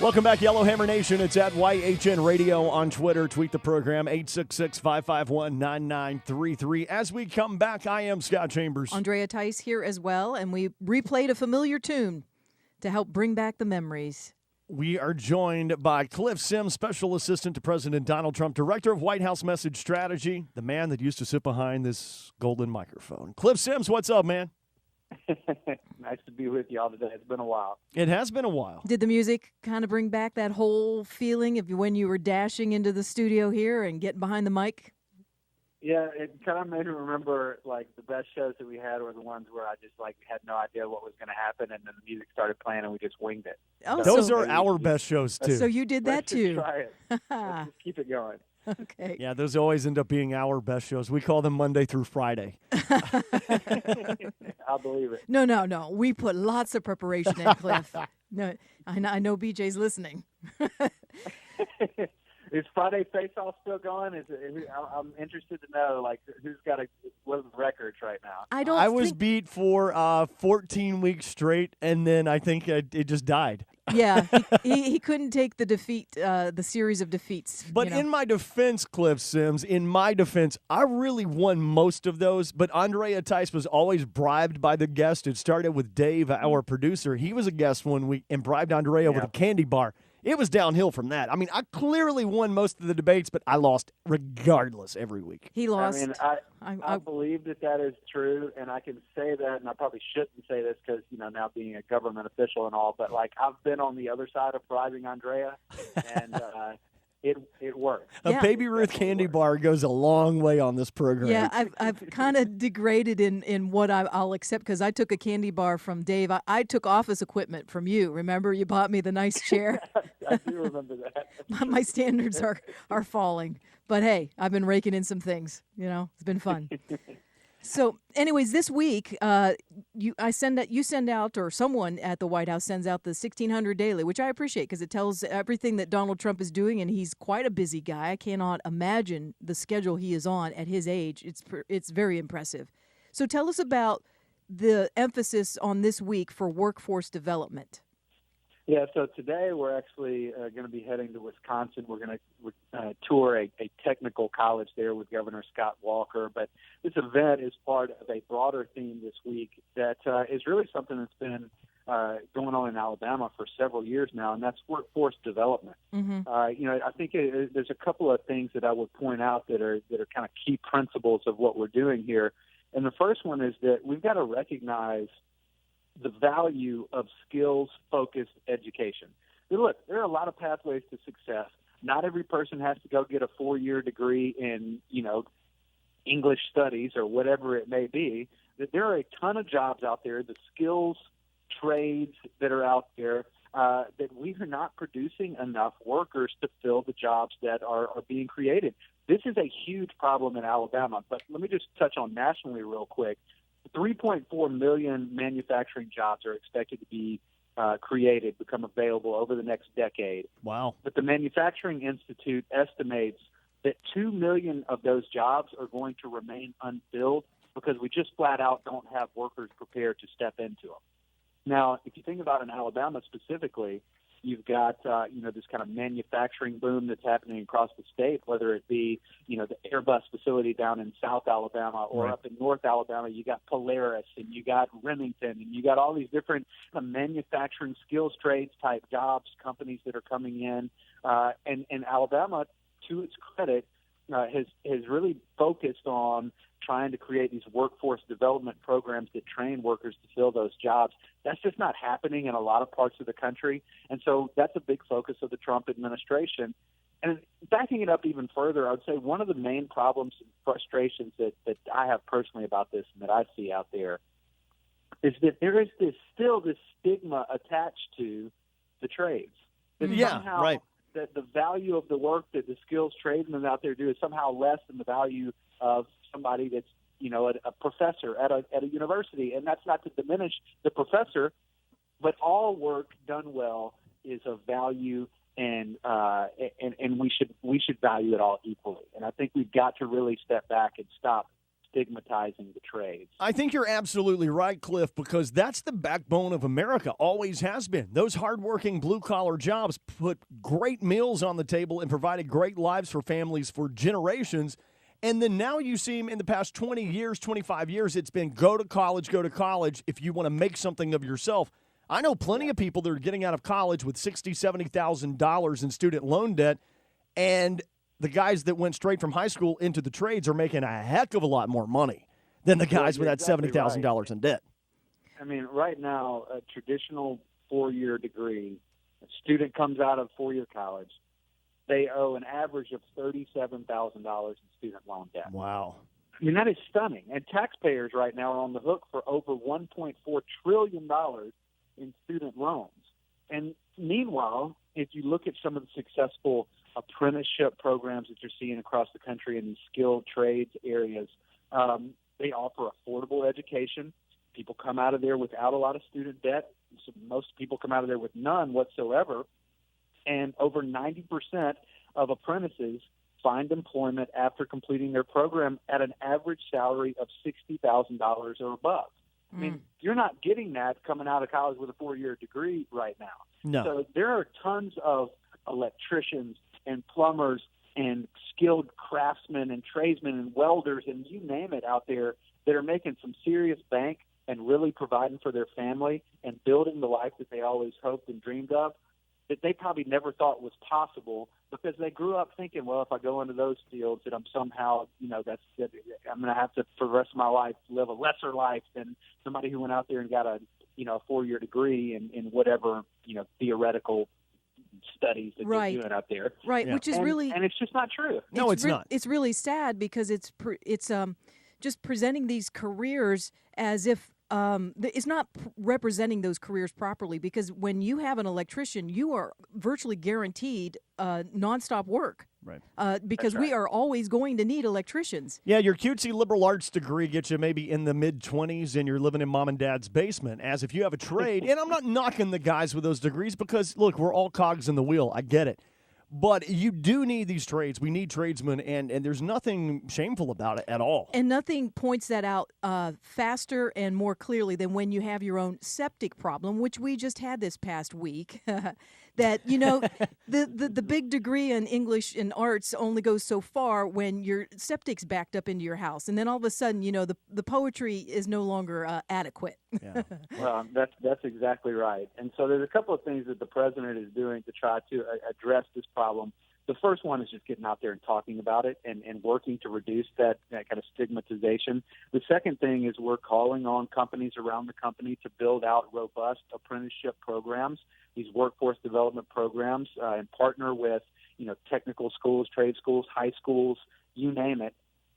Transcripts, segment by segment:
Welcome back, Yellowhammer Nation. It's at YHN Radio on Twitter. Tweet the program, 866-551-9933. As we come back, I am Scott Chambers. Andrea Tice here as well, and we replayed a familiar tune to help bring back the memories. We are joined by Cliff Sims, Special Assistant to President Donald Trump, Director of White House Message Strategy, the man that used to sit behind this golden microphone. Cliff Sims, what's up, man? Nice to be with y'all today. It's been a while. It has been a while. Did the music kind of bring back that whole feeling of when you were dashing into the studio here and getting behind the mic? Yeah, it kind of made me remember, like, the best shows that we had were the ones where I just, like, had no idea what was going to happen, and then the music started playing, and we just winged it. Oh, Those are our best shows, too. So you did that, Let's just too. try it. Let's just keep it going. Okay. Yeah, those always end up being our best shows. We call them Monday through Friday. I'll believe it. No. We put lots of preparation in, Cliff. No, I know BJ's listening. Is Friday Face Off still going? I'm interested to know, like, who's got what are the records right now? I was beat for 14 weeks straight, and then I think it just died. Yeah, he couldn't take the defeat, the series of defeats. But in my defense, Cliff Sims, I really won most of those. But Andrea Tice was always bribed by the guest. It started with Dave, our producer. He was a guest one week and bribed Andrea with a candy bar. It was downhill from that. I mean, I clearly won most of the debates, but I lost regardless every week. He lost. I mean, I believe that is true, and I can say that, and I probably shouldn't say this because, now being a government official and all, but, like, I've been on the other side of bribing Andrea, and it worked. A Baby Ruth candy bar goes a long way on this program. Yeah, I've kind of degraded in what I'll accept because I took a candy bar from Dave. I took office equipment from you. Remember, you bought me the nice chair. I do remember that. My standards are falling, but hey, I've been raking in some things. It's been fun. So, anyways, this week, you send out, or someone at the White House sends out the 1600 Daily, which I appreciate because it tells everything that Donald Trump is doing, and he's quite a busy guy. I cannot imagine the schedule he is on at his age. It's very impressive. So, tell us about the emphasis on this week for workforce development. Yeah, so today we're actually going to be heading to Wisconsin. We're going to tour a technical college there with Governor Scott Walker. But this event is part of a broader theme this week that is really something that's been going on in Alabama for several years now, and that's workforce development. Mm-hmm. I think there's a couple of things that I would point out that are kind of key principles of what we're doing here. And the first one is that we've got to recognize the value of skills-focused education. Look, there are a lot of pathways to success. Not every person has to go get a 4-year degree in, English studies or whatever it may be. That there are a ton of jobs out there, the skills trades that are out there, that we are not producing enough workers to fill the jobs that are being created. This is a huge problem in Alabama, but let me just touch on nationally real quick. 3.4 million manufacturing jobs are expected to be become available over the next decade. Wow. But the Manufacturing Institute estimates that 2 million of those jobs are going to remain unfilled because we just flat out don't have workers prepared to step into them. Now, if you think about in Alabama specifically, you've got, this kind of manufacturing boom that's happening across the state, whether it be, the Airbus facility down in South Alabama or up in North Alabama. You got Polaris and you got Remington and you got all these different manufacturing skills trades type jobs, companies that are coming in. And Alabama, to its credit, has really focused on trying to create these workforce development programs that train workers to fill those jobs. That's just not happening in a lot of parts of the country. And so that's a big focus of the Trump administration. And backing it up even further, I would say one of the main problems and frustrations that I have personally about this and that I see out there is that there is still this stigma attached to the trades. That somehow that the value of the work that the skills tradesmen out there do is somehow less than the value of somebody that's, a professor at a university. And that's not to diminish the professor, but all work done well is of value, and we should value it all equally. And I think we've got to really step back and stop stigmatizing the trades. I think you're absolutely right, Cliff, because that's the backbone of America, always has been. Those hardworking blue-collar jobs put great meals on the table and provided great lives for families for generations. And then now you see in the past 20 years, 25 years, it's been go to college if you want to make something of yourself. I know plenty of people that are getting out of college with $60,000, $70,000 in student loan debt, and the guys that went straight from high school into the trades are making a heck of a lot more money than the guys with that $70,000 in debt. I mean, right now, a traditional four-year degree, a student comes out of four-year college, they owe an average of $37,000 in student loan debt. Wow. I mean, that is stunning. And taxpayers right now are on the hook for over $1.4 trillion in student loans. And meanwhile, if you look at some of the successful apprenticeship programs that you're seeing across the country in these skilled trades areas, they offer affordable education. People come out of there without a lot of student debt. So most people come out of there with none whatsoever. And over 90% of apprentices find employment after completing their program at an average salary of $60,000 or above. I mean, you're not getting that coming out of college with a four-year degree right now. No. So there are tons of electricians and plumbers and skilled craftsmen and tradesmen and welders and you name it out there that are making some serious bank and really providing for their family and building the life that they always hoped and dreamed of, that they probably never thought was possible because they grew up thinking, well, if I go into those fields, that I'm somehow, I'm going to have to, for the rest of my life, live a lesser life than somebody who went out there and got a four-year degree in whatever, theoretical studies that they're doing out there. Right, yeah. Which is and it's just not true. No, it's not. It's really sad because it's just presenting these careers as if it's not representing those careers properly, because when you have an electrician, you are virtually guaranteed nonstop work. Right. Because we are always going to need electricians. Yeah, your cutesy liberal arts degree gets you maybe in the mid-20s and you're living in mom and dad's basement. As if you have a trade, and I'm not knocking the guys with those degrees because, look, we're all cogs in the wheel. I get it. But you do need these trades. We need tradesmen, and there's nothing shameful about it at all. And nothing points that out faster and more clearly than when you have your own septic problem, which we just had this past week. That, the big degree in English and arts only goes so far when your septic's backed up into your house. And then all of a sudden, the poetry is no longer adequate. Yeah. Well, that's exactly right. And so there's a couple of things that the president is doing to try to address this problem. The first one is just getting out there and talking about it and working to reduce that kind of stigmatization. The second thing is we're calling on companies around the country to build out robust apprenticeship programs, these workforce development programs, and partner with technical schools, trade schools, high schools, you name it,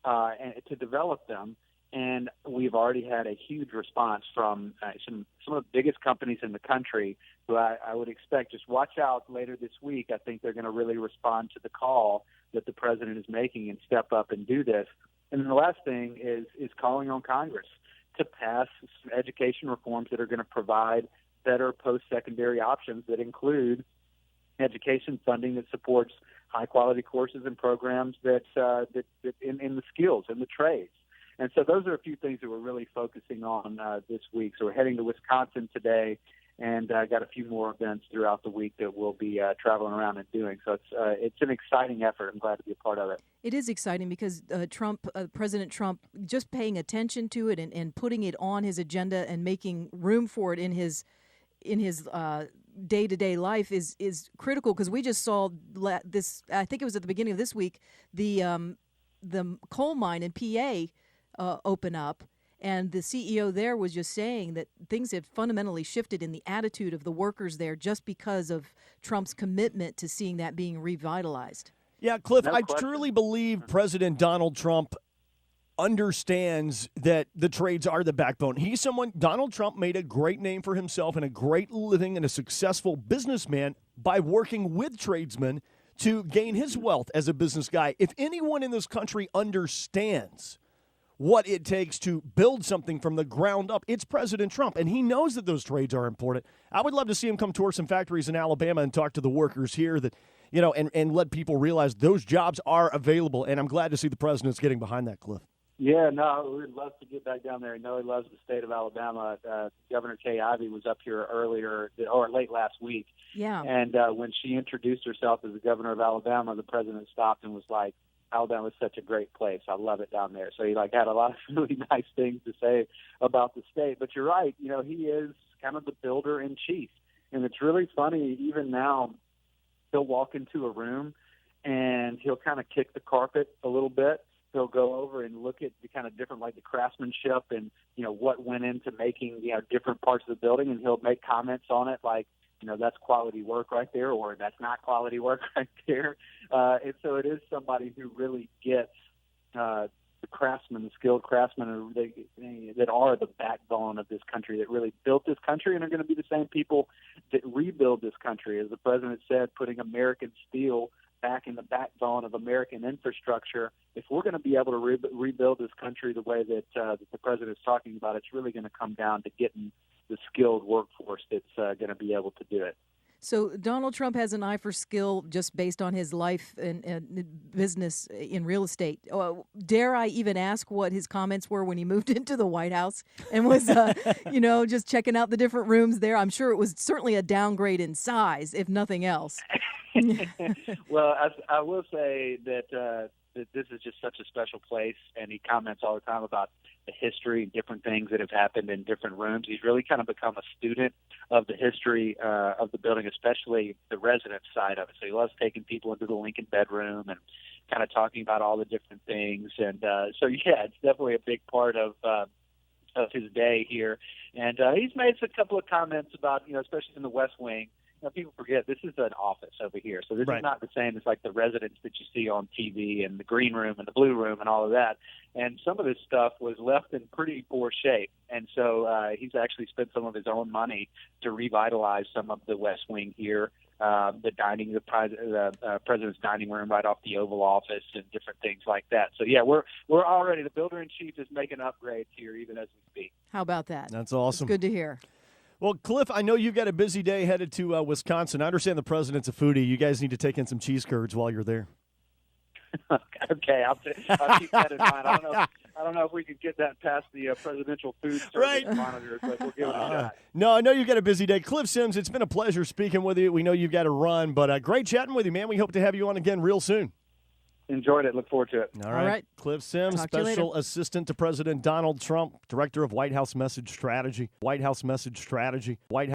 and to develop them. And we've already had a huge response from some of the biggest companies in the country who I would expect, just watch out later this week. I think they're going to really respond to the call that the president is making and step up and do this. And then the last thing is calling on Congress to pass some education reforms that are going to provide better post-secondary options that include education funding that supports high-quality courses and programs that in the skills and the trades. And so those are a few things that we're really focusing on this week. So we're heading to Wisconsin today, and got a few more events throughout the week that we'll be traveling around and doing. So it's an exciting effort. I'm glad to be a part of it. It is exciting because President Trump, just paying attention to it and putting it on his agenda and making room for it in his day-to-day life is critical, because we just saw this, I think it was at the beginning of this week, the coal mine in PA open up, and the CEO there was just saying that things have fundamentally shifted in the attitude of the workers there just because of Trump's commitment to seeing that being revitalized. Yeah, Cliff, I truly believe President Donald Trump understands that the trades are the backbone. Donald Trump made a great name for himself and a great living and a successful businessman by working with tradesmen to gain his wealth as a business guy. If anyone in this country understands what it takes to build something from the ground up, it's President Trump, and he knows that those trades are important. I would love to see him come tour some factories in Alabama and talk to the workers here that, and let people realize those jobs are available, and I'm glad to see the president's getting behind that, Cliff. Yeah, no, we'd love to get back down there. I know he loves the state of Alabama. Governor Kay Ivey was up here earlier or late last week. Yeah. And when she introduced herself as the governor of Alabama, the president stopped and was like, Alabama is such a great place. I love it down there. So he had a lot of really nice things to say about the state. But you're right. He is kind of the builder in chief. And it's really funny, even now, he'll walk into a room and he'll kind of kick the carpet a little bit. He'll go over and look at the kind of different, like the craftsmanship and, what went into making, different parts of the building. And he'll make comments on it like, that's quality work right there, or that's not quality work right there. And so it is somebody who really gets the craftsmen, the skilled craftsmen that are the backbone of this country, that really built this country and are going to be the same people that rebuild this country. As the president said, putting American steel back in the backbone of American infrastructure. If we're going to be able to rebuild this country the way that the president is talking about, it's really going to come down to getting the skilled workforce that's going to be able to do it. So Donald Trump has an eye for skill just based on his life and business in real estate. Dare I even ask what his comments were when he moved into the White House and was, just checking out the different rooms there? I'm sure it was certainly a downgrade in size, if nothing else. Well, I will say that this is just such a special place, and he comments all the time about the history and different things that have happened in different rooms. He's really kind of become a student of the history of the building, especially the residence side of it. So he loves taking people into the Lincoln bedroom and kind of talking about all the different things. And it's definitely a big part of his day here. And he's made a couple of comments about, especially in the West Wing. People forget this is an office over here, so this Right. is not the same as like the residence that you see on TV and the green room and the blue room and all of that. And some of this stuff was left in pretty poor shape, and so he's actually spent some of his own money to revitalize some of the West Wing here, the president's dining room right off the Oval Office and different things like that. So yeah, we're already, the builder in chief is making upgrades here even as we speak. How about that? That's awesome. It's good to hear. Well, Cliff, I know you've got a busy day headed to Wisconsin. I understand the president's a foodie. You guys need to take in some cheese curds while you're there. Okay, I'll keep that in mind. I don't know if we could get that past the presidential food service Right. monitors, but we'll give it a shot. No, I know you've got a busy day. Cliff Sims, it's been a pleasure speaking with you. We know you've got to run, but great chatting with you, man. We hope to have you on again real soon. Enjoyed it. Look forward to it. All right. Cliff Sims, Talk to you later. Special Assistant to President Donald Trump, Director of White House Message Strategy. White House Message Strategy. White